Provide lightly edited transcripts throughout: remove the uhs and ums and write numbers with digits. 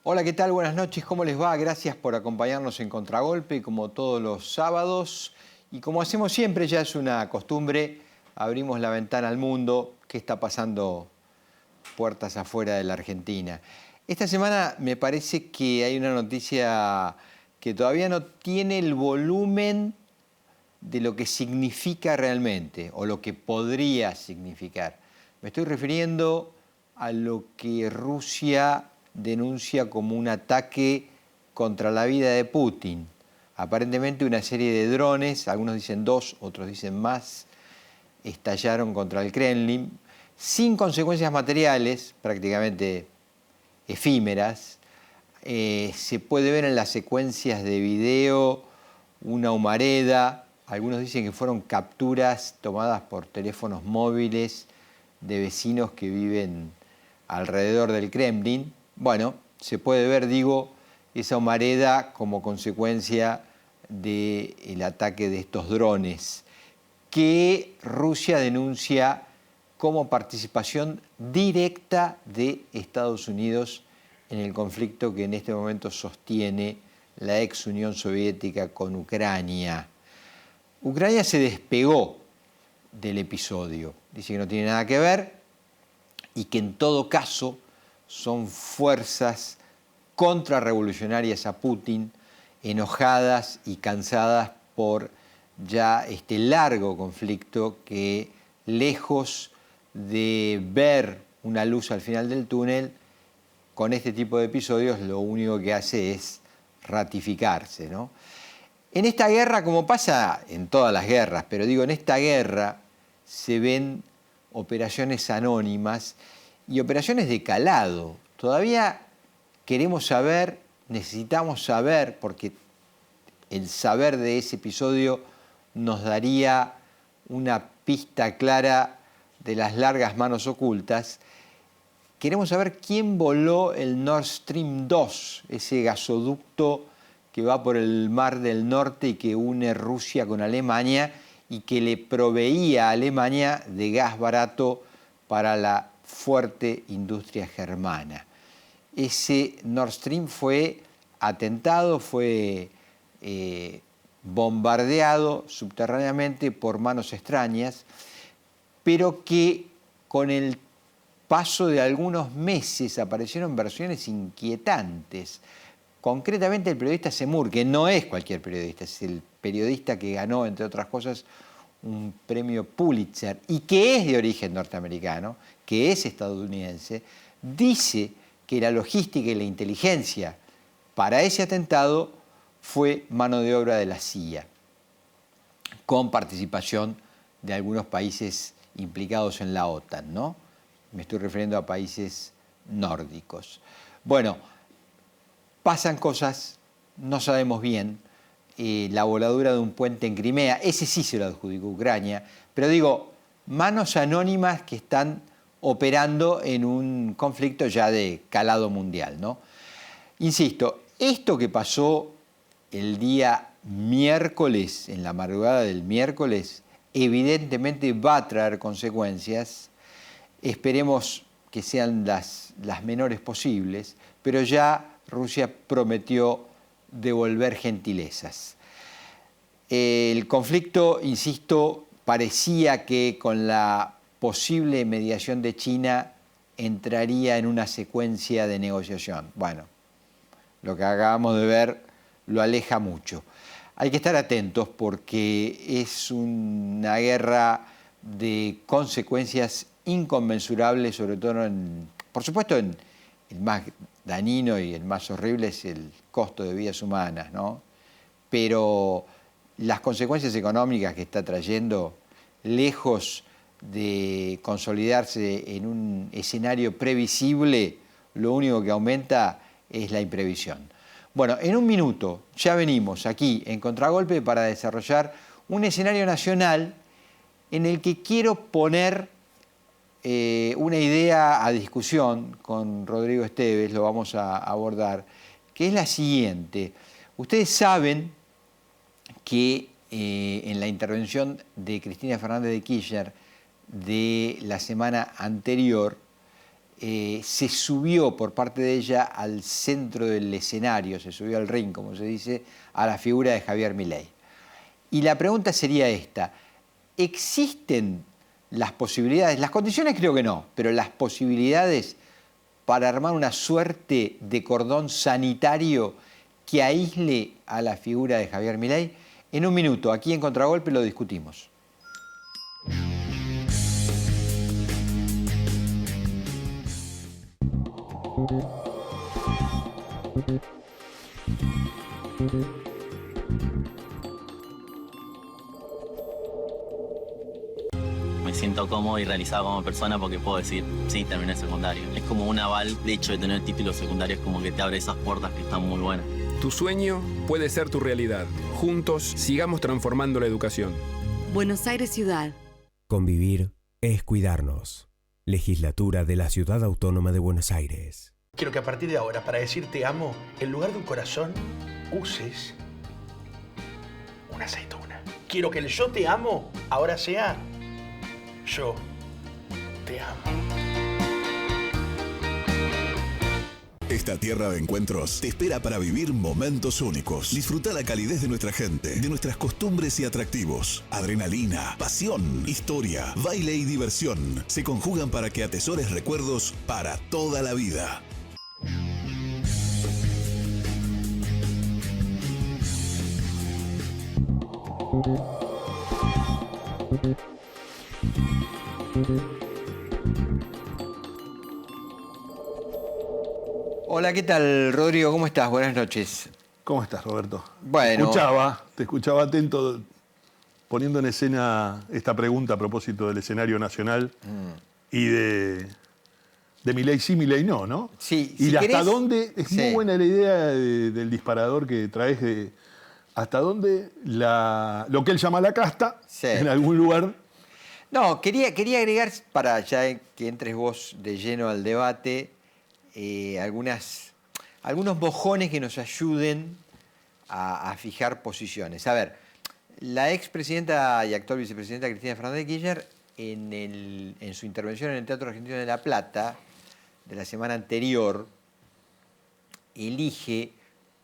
Hola, ¿qué tal? Buenas noches, ¿cómo les va? Gracias por acompañarnos en Contragolpe, como todos los sábados. Y como hacemos siempre, ya es una costumbre, abrimos la ventana al mundo. ¿Qué está pasando puertas afuera de la Argentina? Esta semana me parece que hay una noticia que todavía no tiene el volumen de lo que significa realmente, o lo que podría significar. Me estoy refiriendo a lo que Rusia denuncia como un ataque contra la vida de Putin. Aparentemente una serie de drones, algunos dicen 2, otros dicen más, estallaron contra el Kremlin, sin consecuencias materiales, prácticamente efímeras. Se puede ver en las secuencias de video una humareda. Algunos dicen que fueron capturas tomadas por teléfonos móviles de vecinos que viven alrededor del Kremlin. Bueno, se puede ver, digo, esa humareda como consecuencia del ataque de estos drones que Rusia denuncia como participación directa de Estados Unidos en el conflicto que en este momento sostiene la ex Unión Soviética con Ucrania. Ucrania se despegó del episodio, dice que no tiene nada que ver y que en todo caso son fuerzas contrarrevolucionarias a Putin, enojadas y cansadas por ya este largo conflicto que, lejos de ver una luz al final del túnel, con este tipo de episodios lo único que hace es ratificarse, ¿no? En esta guerra, como pasa en todas las guerras, pero digo, en esta guerra se ven operaciones anónimas y operaciones de calado. Todavía queremos saber, necesitamos saber, porque el saber de ese episodio nos daría una pista clara de las largas manos ocultas. Queremos saber quién voló el Nord Stream 2, ese gasoducto que va por el Mar del Norte y que une Rusia con Alemania y que le proveía a Alemania de gas barato para la fuerte industria germana. Ese Nord Stream fue atentado, fue bombardeado subterráneamente por manos extrañas, pero que con el paso de algunos meses aparecieron versiones inquietantes. Concretamente el periodista Semur, que no es cualquier periodista, es el periodista que ganó, entre otras cosas, un premio Pulitzer y que es de origen norteamericano, que es estadounidense, dice que la logística y la inteligencia para ese atentado fue mano de obra de la CIA, con participación de algunos países implicados en la OTAN, ¿no? Me estoy refiriendo a países nórdicos. Bueno, pasan cosas, no sabemos bien. La voladura de un puente en Crimea, ese sí se lo adjudicó Ucrania, pero digo, manos anónimas que están operando en un conflicto ya de calado mundial, ¿no? Insisto, esto que pasó el día miércoles, en la madrugada del miércoles, evidentemente va a traer consecuencias. Esperemos que sean las menores posibles, pero ya Rusia prometió devolver gentilezas. El conflicto, insisto, parecía que con la posible mediación de China entraría en una secuencia de negociación. Bueno, lo que acabamos de ver lo aleja mucho. Hay que estar atentos porque es una guerra de consecuencias inconmensurables, sobre todo por supuesto, el más dañino y el más horrible es el costo de vidas humanas, ¿no? Pero las consecuencias económicas que está trayendo, lejos de consolidarse en un escenario previsible, lo único que aumenta es la imprevisión. Bueno, en un minuto ya venimos aquí en Contragolpe para desarrollar un escenario nacional en el que quiero poner una idea a discusión con Rodrigo Esteves, lo vamos a abordar, que es la siguiente. Ustedes saben que en la intervención de Cristina Fernández de Kirchner de la semana anterior, se subió por parte de ella al centro del escenario, se subió al ring, como se dice, a la figura de Javier Milei. Y la pregunta sería esta: ¿existen las posibilidades, las condiciones creo que no, pero las posibilidades para armar una suerte de cordón sanitario que aísle a la figura de Javier Milei? En un minuto, aquí en Contragolpe lo discutimos. Me siento cómodo y realizado como persona porque puedo decir, sí, terminé secundario. Es como un aval, de hecho, de tener títulos secundarios, como que te abre esas puertas que están muy buenas. Tu sueño puede ser tu realidad. Juntos sigamos transformando la educación. Buenos Aires Ciudad. Convivir es cuidarnos. Legislatura de la Ciudad Autónoma de Buenos Aires. Quiero que a partir de ahora, para decir te amo, en lugar de un corazón, uses una aceituna. Quiero que el yo te amo ahora sea yo te amo. Esta tierra de encuentros te espera para vivir momentos únicos. Disfruta la calidez de nuestra gente, de nuestras costumbres y atractivos. Adrenalina, pasión, historia, baile y diversión se conjugan para que atesores recuerdos para toda la vida. Hola, ¿qué tal, Rodrigo? ¿Cómo estás? Buenas noches. ¿Cómo estás, Roberto? Bueno. Te escuchaba atento, poniendo en escena esta pregunta a propósito del escenario nacional y de Milei sí, Milei no, ¿no? Sí. Y si de querés, hasta dónde, es muy buena la idea del disparador que traes de hasta dónde lo que él llama la casta, en algún lugar. No, quería agregar, para ya que entres vos de lleno al debate, algunos mojones que nos ayuden a fijar posiciones. A ver, la expresidenta y actual vicepresidenta Cristina Fernández de Kirchner, en su intervención en el Teatro Argentino de La Plata, de la semana anterior, elige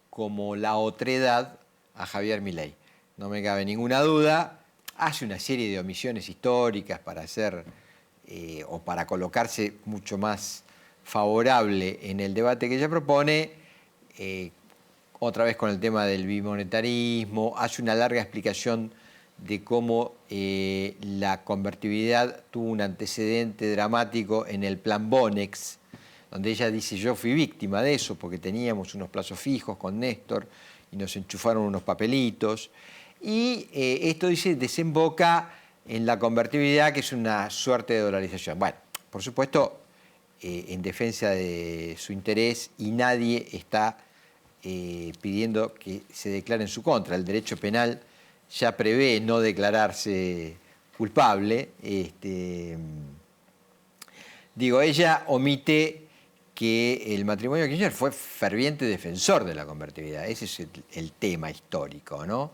como la otredad a Javier Milei. No me cabe ninguna duda, hace una serie de omisiones históricas para hacer o para colocarse mucho más favorable en el debate que ella propone, otra vez con el tema del bimonetarismo, hace una larga explicación de cómo la convertibilidad tuvo un antecedente dramático en el plan Bonex, donde ella dice: yo fui víctima de eso porque teníamos unos plazos fijos con Néstor y nos enchufaron unos papelitos. Y esto, dice, desemboca en la convertibilidad, que es una suerte de dolarización. Bueno, por supuesto, en defensa de su interés, y nadie está pidiendo que se declare en su contra. El derecho penal ya prevé no declararse culpable. Ella omite que el matrimonio de Kirchner fue ferviente defensor de la convertibilidad. Ese es el tema histórico, ¿no?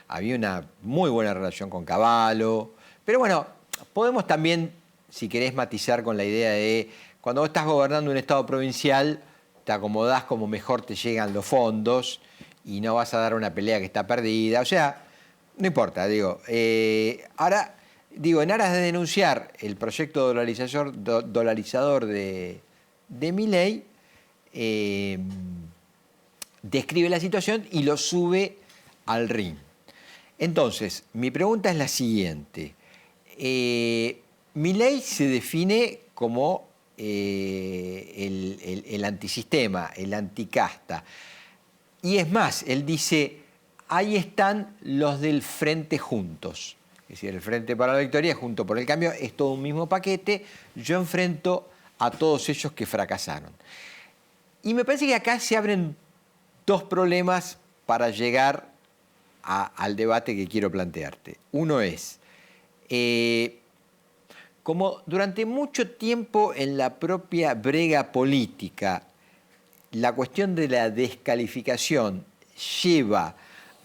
Había una muy buena relación con Cavallo, pero bueno, podemos también, si querés, matizar con la idea de cuando vos estás gobernando un estado provincial, te acomodás como mejor te llegan los fondos y no vas a dar una pelea que está perdida. O sea, no importa, ahora, en aras de denunciar el proyecto dolarizador de Milei, describe la situación y lo sube al ring. Entonces, mi pregunta es la siguiente. Milei se define como el antisistema, el anticasta. Y es más, él dice: ahí están los del Frente Juntos. Es decir, el Frente para la Victoria, Junto por el Cambio, es todo un mismo paquete. Yo enfrento a todos ellos que fracasaron. Y me parece que acá se abren dos problemas para llegar al debate que quiero plantearte. Uno es, como durante mucho tiempo en la propia brega política, la cuestión de la descalificación lleva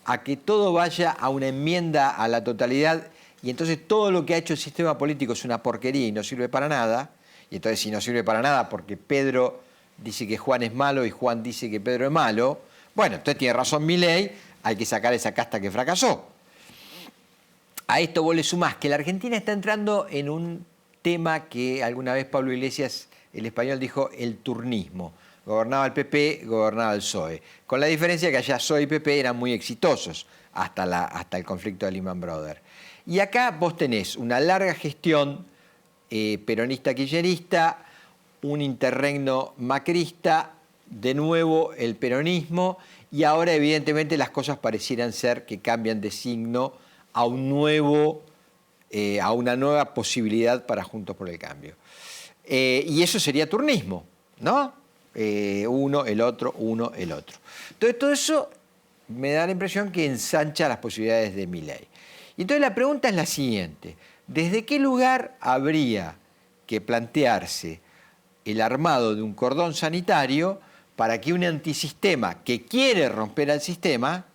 a que todo vaya a una enmienda a la totalidad, y entonces todo lo que ha hecho el sistema político es una porquería y no sirve para nada, y entonces si no sirve para nada porque Pedro dice que Juan es malo y Juan dice que Pedro es malo, bueno, entonces tiene razón Milei, hay que sacar esa casta que fracasó. A esto vos le sumás que la Argentina está entrando en un tema que alguna vez Pablo Iglesias, el español, dijo el turnismo. Gobernaba el PP, gobernaba el PSOE. Con la diferencia que allá PSOE y PP eran muy exitosos hasta el conflicto de Lehman Brothers. Y acá vos tenés una larga gestión peronista-kirchnerista, un interregno macrista, de nuevo el peronismo, y ahora evidentemente las cosas parecieran ser que cambian de signo a una nueva posibilidad para Juntos por el Cambio. Y eso sería turnismo, ¿no? Uno, el otro, uno, el otro. Entonces todo eso me da la impresión que ensancha las posibilidades de Milei. Y entonces la pregunta es la siguiente: ¿desde qué lugar habría que plantearse el armado de un cordón sanitario para que un antisistema que quiere romper al sistema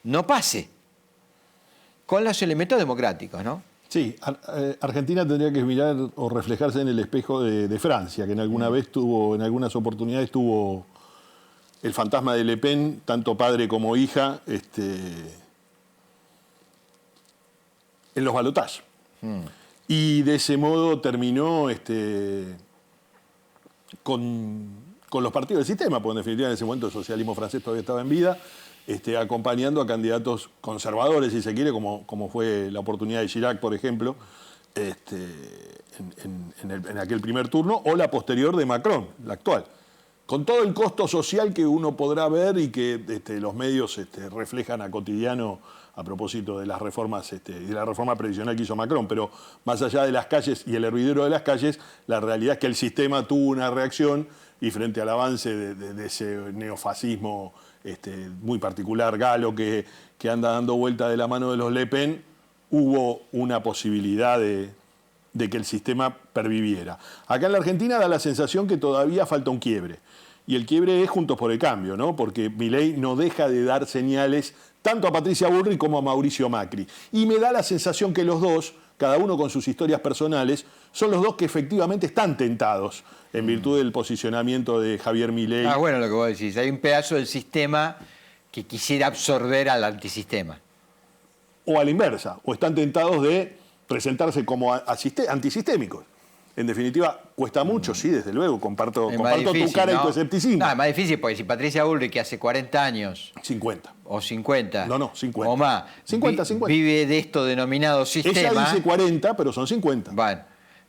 no pase? Con los elementos democráticos, ¿no? Sí, Argentina tendría que mirar o reflejarse en el espejo de Francia, que en alguna vez tuvo, en algunas oportunidades tuvo el fantasma de Le Pen, tanto padre como hija, en los balotajes. Y de ese modo terminó con los partidos del sistema, porque en definitiva en ese momento el socialismo francés todavía estaba en vida, acompañando a candidatos conservadores, si se quiere, como fue la oportunidad de Chirac, por ejemplo, en aquel primer turno, o la posterior de Macron, la actual. Con todo el costo social que uno podrá ver y que los medios reflejan a cotidiano a propósito de las reformas y de la reforma previsional que hizo Macron, pero más allá de las calles y el hervidero de las calles, la realidad es que el sistema tuvo una reacción y frente al avance de ese neofascismo muy particular, galo, que anda dando vuelta de la mano de los Le Pen, hubo una posibilidad de que el sistema perviviera. Acá en la Argentina da la sensación que todavía falta un quiebre. Y el quiebre es Juntos por el Cambio, ¿no? Porque Milei no deja de dar señales tanto a Patricia Bullrich como a Mauricio Macri. Y me da la sensación que los dos, cada uno con sus historias personales, son los dos que efectivamente están tentados en virtud del posicionamiento de Javier Milei. Ah, bueno, lo que vos decís. Hay un pedazo del sistema que quisiera absorber al antisistema. O a la inversa, o están tentados de presentarse como antisistémicos. En definitiva, cuesta mucho, sí, desde luego, comparto difícil, tu cara, ¿no? Y tu escepticismo. No, es más difícil porque si Patricia Bullrich, que hace 40 años... 50. O 50. No, 50. O más. 50. Vive de esto denominado sistema. Ella dice 40, pero son 50. Bueno,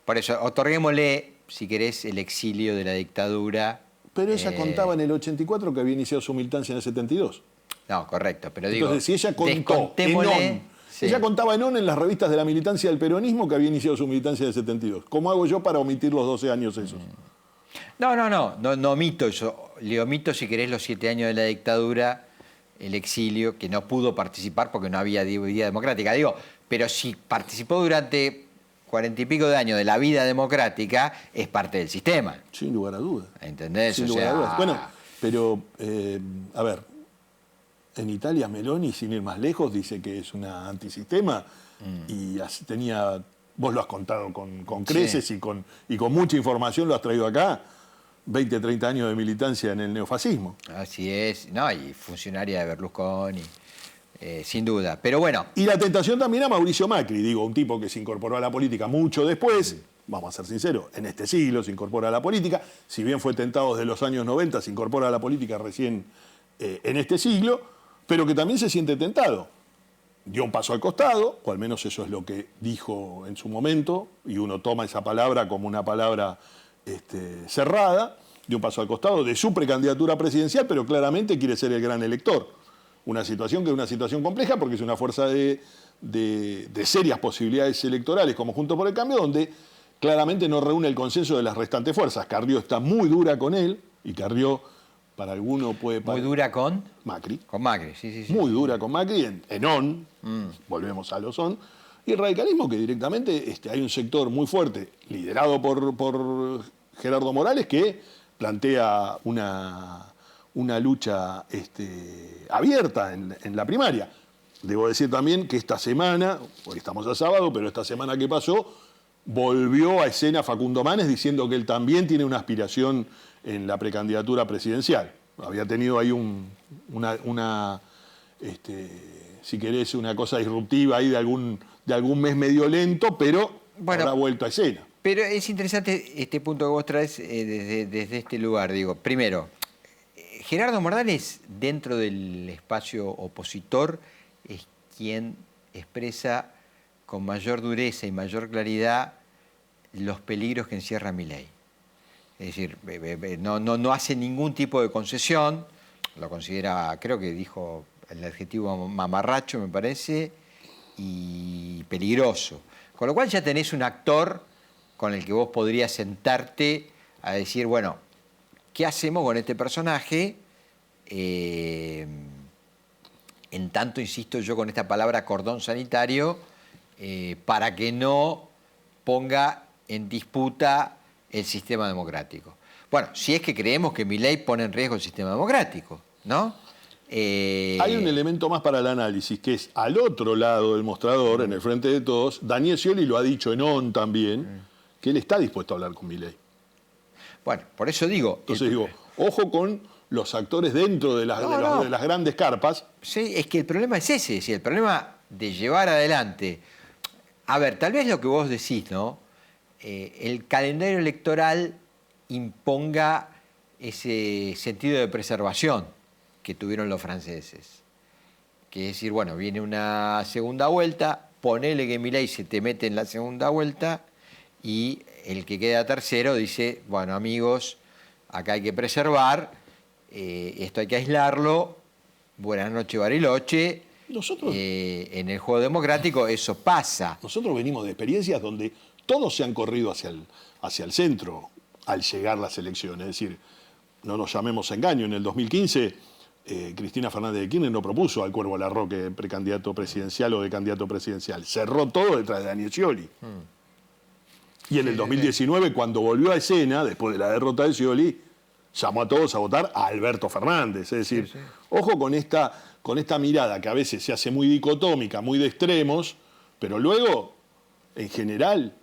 por eso, otorguémosle, si querés, el exilio de la dictadura. Pero ella contaba en el 84 que había iniciado su militancia en el 72. No, correcto, pero digo... Entonces, si ella contó sí. Ella contaba en las revistas de la militancia del peronismo que había iniciado su militancia en el 72. ¿Cómo hago yo para omitir los 12 años esos? No omito eso. Le omito, si querés, los 7 años de la dictadura, el exilio, que no pudo participar porque no había vida democrática. Digo, pero si participó durante 40 y pico de años de la vida democrática, es parte del sistema. Sin lugar a dudas. ¿Entendés? Sin lugar a dudas. Bueno, pero, a ver... En Italia, Meloni, sin ir más lejos, dice que es una antisistema y tenía, vos lo has contado con creces sí. y con mucha información, lo has traído acá, 20, 30 años de militancia en el neofascismo. Así es, no, y funcionaria de Berlusconi, sin duda. Pero bueno. Y la tentación también a Mauricio Macri, digo, un tipo que se incorporó a la política mucho después, vamos a ser sinceros, en este siglo se incorpora a la política, si bien fue tentado desde los años 90, se incorpora a la política recién en este siglo, pero que también se siente tentado. Dio un paso al costado, o al menos eso es lo que dijo en su momento, y uno toma esa palabra como una palabra cerrada, dio un paso al costado de su precandidatura presidencial, pero claramente quiere ser el gran elector. Una situación que es una situación compleja porque es una fuerza de serias posibilidades electorales como Juntos por el Cambio, donde claramente no reúne el consenso de las restantes fuerzas. Carrió está muy dura con él, y Carrió... Para alguno puede... ¿Muy dura con? Macri. Con Macri, sí. Muy dura con Macri, en on, volvemos a los on. Y el radicalismo que directamente hay un sector muy fuerte, liderado por Gerardo Morales, que plantea una lucha abierta en la primaria. Debo decir también que esta semana, hoy estamos a sábado, pero esta semana que pasó, volvió a escena Facundo Manes diciendo que él también tiene una aspiración en la precandidatura presidencial. Había tenido ahí si querés, una cosa disruptiva ahí de algún mes medio lento, pero ahora ha vuelto a escena. Pero es interesante este punto que vos traes desde este lugar. Digo, primero, Gerardo Morales, dentro del espacio opositor, es quien expresa con mayor dureza y mayor claridad los peligros que encierra Milei. Es decir, no hace ningún tipo de concesión, lo considera, creo que dijo el adjetivo mamarracho, me parece, y peligroso. Con lo cual ya tenés un actor con el que vos podrías sentarte a decir, bueno, ¿qué hacemos con este personaje? En tanto, insisto yo con esta palabra cordón sanitario, para que no ponga en disputa el sistema democrático. Bueno, si es que creemos que Milei pone en riesgo el sistema democrático, ¿no? Hay un elemento más para el análisis, que es al otro lado del mostrador, en el frente de todos. Daniel Scioli lo ha dicho en ON también, que él está dispuesto a hablar con Milei. Bueno, por eso digo... Entonces digo, ojo con los actores dentro de las grandes carpas. Sí, es que el problema es ese, el problema de llevar adelante... A ver, tal vez lo que vos decís, ¿no? El calendario electoral imponga ese sentido de preservación que tuvieron los franceses. Que es decir, bueno, viene una segunda vuelta, ponele que Milei se te mete en la segunda vuelta y el que queda tercero dice, bueno, amigos, acá hay que preservar, esto hay que aislarlo, buenas noches Bariloche. Nosotros, en el juego democrático eso pasa. Nosotros venimos de experiencias donde todos se han corrido hacia el centro al llegar las elecciones. Es decir, no nos llamemos a engaño. En el 2015, Cristina Fernández de Kirchner no propuso al Cuervo Larroque precandidato presidencial o de candidato presidencial. Cerró todo detrás de Daniel Scioli. Y en el 2019, cuando volvió a escena, después de la derrota de Scioli, llamó a todos a votar a Alberto Fernández. Es decir, ojo con esta mirada que a veces se hace muy dicotómica, muy de extremos, pero luego, en general,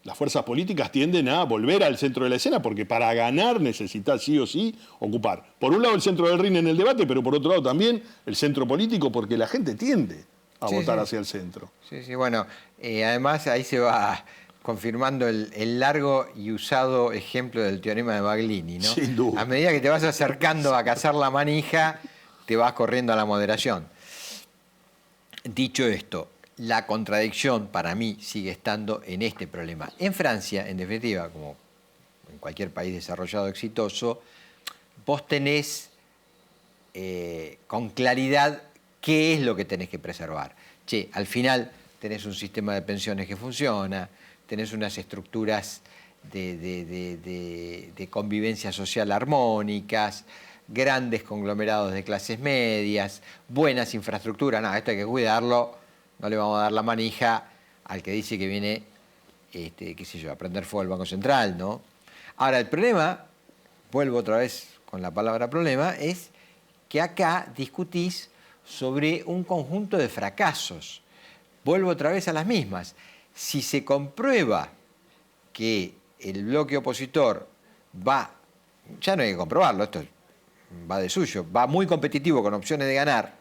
las fuerzas políticas tienden a volver al centro de la escena porque para ganar necesitas sí o sí ocupar, por un lado, el centro del ring en el debate, pero por otro lado también el centro político, porque la gente tiende a votar hacia el centro. Sí, bueno, además ahí se va confirmando el largo y usado ejemplo del teorema de Baglini, ¿no? Sin duda. A medida que te vas acercando a cazar la manija, te vas corriendo a la moderación. Dicho esto, la contradicción para mí sigue estando en este problema. En Francia, en definitiva, como en cualquier país desarrollado exitoso, vos tenés con claridad qué es lo que tenés que preservar. Che, al final tenés un sistema de pensiones que funciona, tenés unas estructuras de convivencia social armónicas, grandes conglomerados de clases medias, buenas infraestructuras. No, esto hay que cuidarlo, no le vamos a dar la manija al que dice que viene, qué sé yo, a prender fuego al Banco Central, ¿no? Ahora, el problema, vuelvo otra vez con la palabra problema, es que acá discutís sobre un conjunto de fracasos. Vuelvo otra vez a las mismas. Si se comprueba que el bloque opositor va, ya no hay que comprobarlo, esto va de suyo, va muy competitivo con opciones de ganar,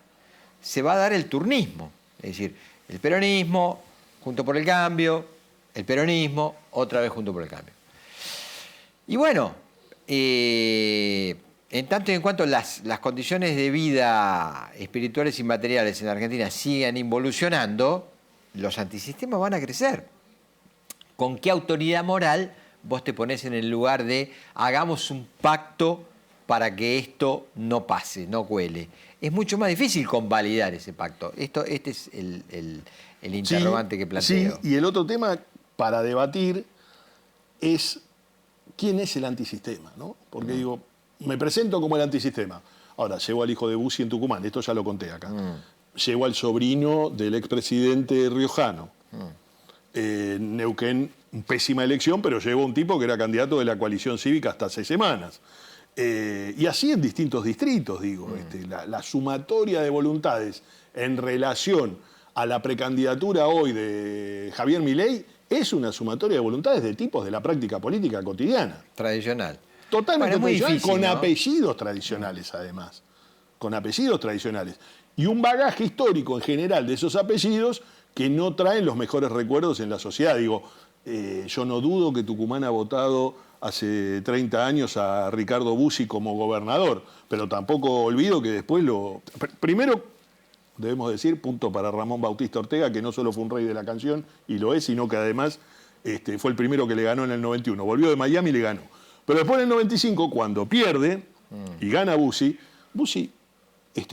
se va a dar el turnismo. Es decir, el peronismo, Junto por el Cambio, el peronismo, otra vez Junto por el Cambio. Y bueno, en tanto y en cuanto las condiciones de vida espirituales y materiales en Argentina sigan involucionando, los antisistemas van a crecer. ¿Con qué autoridad moral vos te ponés en el lugar de hagamos un pacto para que esto no pase, no cuele? Es mucho más difícil convalidar ese pacto. Este es el interrogante que planteo. Sí, y el otro tema para debatir es quién es el antisistema, ¿no? Porque digo, me presento como el antisistema. Ahora, llevo al hijo de Bussi en Tucumán, esto ya lo conté acá. Llevo al sobrino del expresidente riojano. Neuquén, pésima elección, pero llevo a un tipo que era candidato de la coalición cívica hasta 6 semanas. Y así en distintos distritos, digo. La sumatoria de voluntades en relación a la precandidatura hoy de Javier Milei es una sumatoria de voluntades de tipos de la práctica política cotidiana. Tradicional. Totalmente Bueno, es muy tradicional, difícil, con ¿no? apellidos tradicionales además. Con apellidos tradicionales. Y un bagaje histórico en general de esos apellidos que no traen los mejores recuerdos en la sociedad. Digo, yo no dudo que Tucumán ha votado hace 30 años a Ricardo Bussi como gobernador, pero tampoco olvido que después Primero, debemos decir, punto para Ramón Bautista Ortega, que no solo fue un rey de la canción, y lo es, sino que además fue el primero que le ganó en el 91. Volvió de Miami y le ganó. Pero después en el 95, cuando pierde y gana Bussi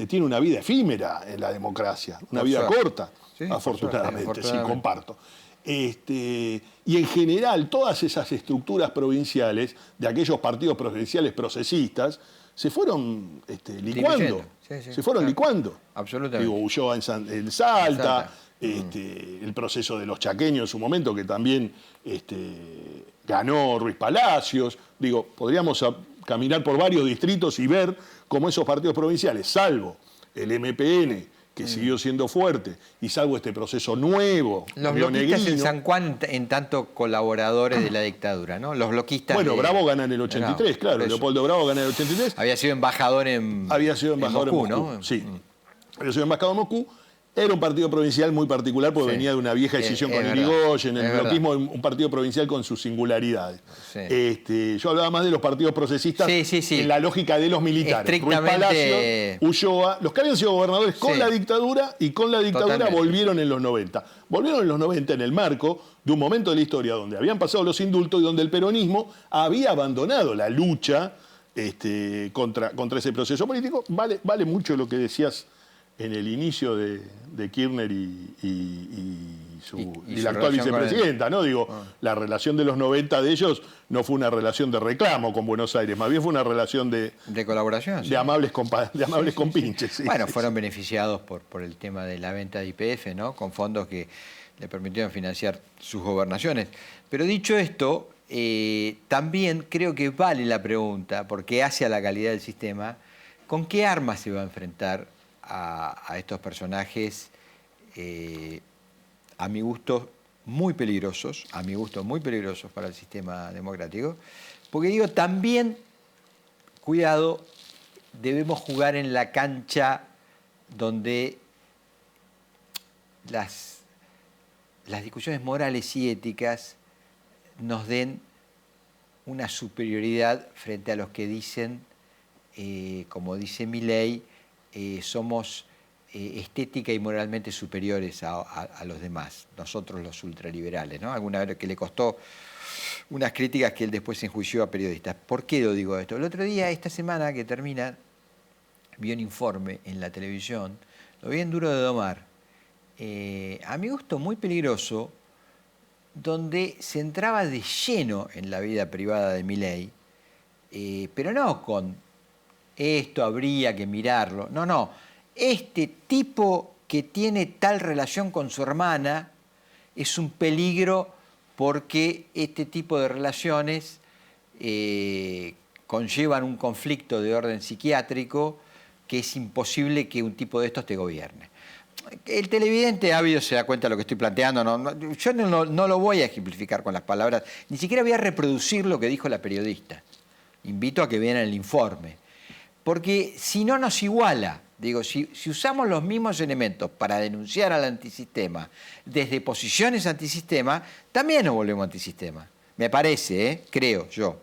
tiene una vida efímera en la democracia, una vida corta, Sí, afortunadamente, por suerte, sí, comparto. Y en general, todas esas estructuras provinciales de aquellos partidos provinciales procesistas se fueron licuando. Se fueron licuando. Absolutamente. Digo, Ulloa en Salta, el proceso de los chaqueños en su momento, que también ganó Ruiz Palacios. Digo, podríamos caminar por varios distritos y ver cómo esos partidos provinciales, salvo el MPN, que siguió siendo fuerte, y salvo este proceso nuevo, Los bloquistas en neonegrino. San Juan, en tanto colaboradores de la dictadura, ¿no? Los bloquistas. Bueno, Bravo gana en el 83, claro. por eso. Leopoldo Bravo gana en el 83. Había sido embajador en Moscú, ¿no? Sí. Había sido embajador en Moscú. Era un partido provincial muy particular porque venía de una vieja decisión con Irigoyen, el bloquismo, un partido provincial con sus singularidades. Sí. Yo hablaba más de los partidos procesistas Sí. en la lógica de los militares. Estrictamente. Ruiz Palacio, Ulloa, los que habían sido gobernadores con la dictadura y con la dictadura Totalmente. volvieron en los 90. Volvieron en los 90 en el marco de un momento de la historia donde habían pasado los indultos y donde el peronismo había abandonado la lucha contra ese proceso político. Vale mucho lo que decías en el inicio de Kirchner y la actual vicepresidenta, ¿no? Digo, la relación de los 90 de ellos no fue una relación de reclamo con Buenos Aires, más bien fue una relación de colaboración. De amables compinches. Sí, bueno, sí, fueron beneficiados por el tema de la venta de YPF, ¿no? Con fondos que le permitieron financiar sus gobernaciones. Pero dicho esto, también creo que vale la pregunta, porque hace a la calidad del sistema, ¿con qué armas se va a enfrentar a estos personajes, a mi gusto, muy peligrosos para el sistema democrático? Porque digo, también, cuidado, debemos jugar en la cancha donde las discusiones morales y éticas nos den una superioridad frente a los que dicen, como dice Milei, somos estética y moralmente superiores a los demás, nosotros los ultraliberales, ¿no? Alguna vez que le costó unas críticas que él después enjuició a periodistas. ¿Por qué lo digo esto? El otro día, esta semana que termina, vi un informe en la televisión, lo vi en Duro de Domar, a mi gusto muy peligroso, donde se entraba de lleno en la vida privada de Milei, pero no con esto habría que mirarlo. No. Este tipo que tiene tal relación con su hermana es un peligro porque este tipo de relaciones conllevan un conflicto de orden psiquiátrico que es imposible que un tipo de estos te gobierne. El televidente ávido se da cuenta de lo que estoy planteando. Yo no lo voy a ejemplificar con las palabras, ni siquiera voy a reproducir lo que dijo la periodista. Invito a que vean el informe. Porque si no nos iguala, digo, si usamos los mismos elementos para denunciar al antisistema desde posiciones antisistema, también nos volvemos antisistema. Me parece, creo yo.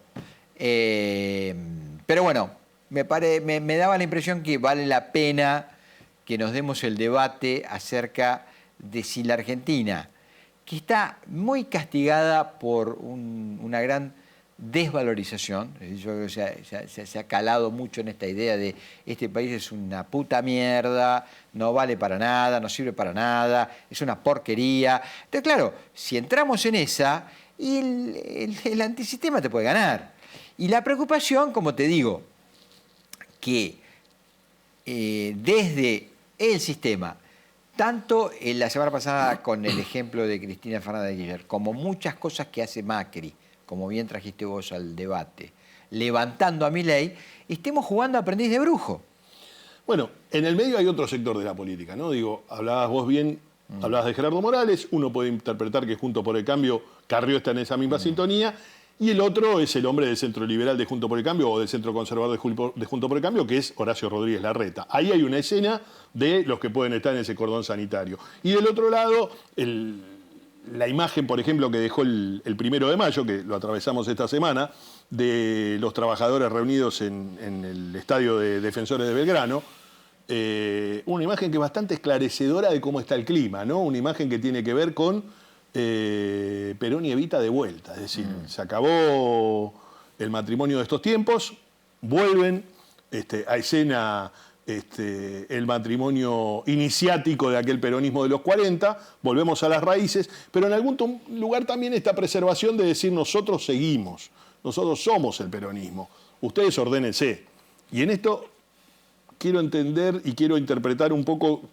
Pero bueno, me daba la impresión que vale la pena que nos demos el debate acerca de si la Argentina, que está muy castigada por una gran desvalorización, se ha calado mucho en esta idea de este país es una puta mierda, no vale para nada, no sirve para nada, es una porquería. Entonces, claro, si entramos en esa, y el antisistema te puede ganar. Y la preocupación, como te digo, que desde el sistema, tanto en la semana pasada con el ejemplo de Cristina Fernández de Kirchner, como muchas cosas que hace Macri, como bien trajiste vos al debate, levantando a Milei, estemos jugando a aprendiz de brujo. Bueno, en el medio hay otro sector de la política, ¿no? Digo, hablabas vos bien Hablabas de Gerardo Morales, uno puede interpretar que Juntos por el Cambio, Carrió está en esa misma sintonía, y el otro es el hombre del centro liberal de Juntos por el Cambio o del centro conservador de Juntos por el Cambio, que es Horacio Rodríguez Larreta. Ahí hay una escena de los que pueden estar en ese cordón sanitario. Y del otro lado, la imagen, por ejemplo, que dejó el 1 de mayo, que lo atravesamos esta semana, de los trabajadores reunidos en el estadio de Defensores de Belgrano, una imagen que es bastante esclarecedora de cómo está el clima, ¿no? Una imagen que tiene que ver con Perón y Evita de vuelta. Es decir, se acabó el matrimonio de estos tiempos, vuelven a escena el matrimonio iniciático de aquel peronismo de los 40, volvemos a las raíces, pero en algún lugar también esta preservación de decir nosotros seguimos, nosotros somos el peronismo, ustedes ordénense. Y en esto quiero entender y quiero interpretar un poco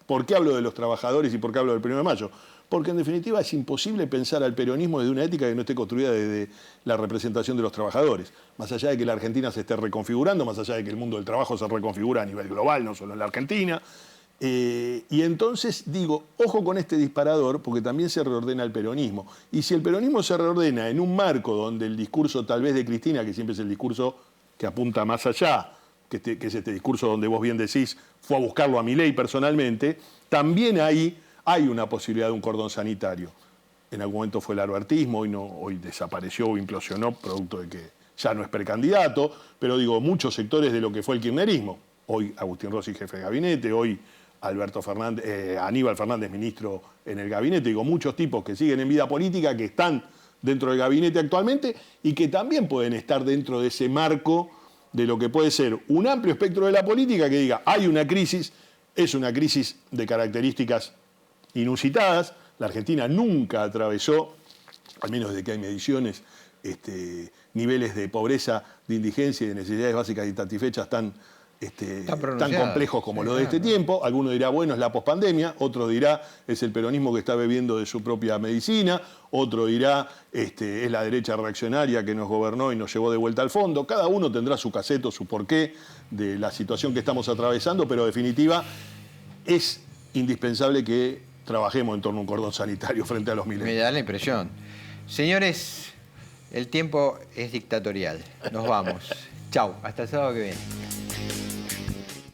por qué hablo de los trabajadores y por qué hablo del 1 de mayo. Porque en definitiva es imposible pensar al peronismo desde una ética que no esté construida desde la representación de los trabajadores. Más allá de que la Argentina se esté reconfigurando, más allá de que el mundo del trabajo se reconfigura a nivel global, no solo en la Argentina. Y entonces digo, ojo con este disparador, porque también se reordena el peronismo. Y si el peronismo se reordena en un marco donde el discurso tal vez de Cristina, que siempre es el discurso que apunta más allá, que es este discurso donde vos bien decís, fue a buscarlo a Milei personalmente, también ahí hay una posibilidad de un cordón sanitario. En algún momento fue el albertismo, hoy desapareció o implosionó, producto de que ya no es precandidato, pero digo, muchos sectores de lo que fue el kirchnerismo. Hoy Agustín Rossi, jefe de gabinete, hoy Aníbal Fernández, ministro en el gabinete. Digo, muchos tipos que siguen en vida política, que están dentro del gabinete actualmente y que también pueden estar dentro de ese marco de lo que puede ser un amplio espectro de la política que diga, hay una crisis, es una crisis de características inusitadas. La Argentina nunca atravesó, al menos desde que hay mediciones, niveles de pobreza, de indigencia y de necesidades básicas insatisfechas tan complejos como los de este tiempo. Alguno dirá, bueno, es la pospandemia, otro dirá, es el peronismo que está bebiendo de su propia medicina, otro dirá, es la derecha reaccionaria que nos gobernó y nos llevó de vuelta al fondo. Cada uno tendrá su caseto, su porqué de la situación que estamos atravesando, pero en definitiva es indispensable que trabajemos en torno a un cordón sanitario frente a los milenios. Me da la impresión. Señores, el tiempo es dictatorial. Nos vamos. Chau, hasta el sábado que viene.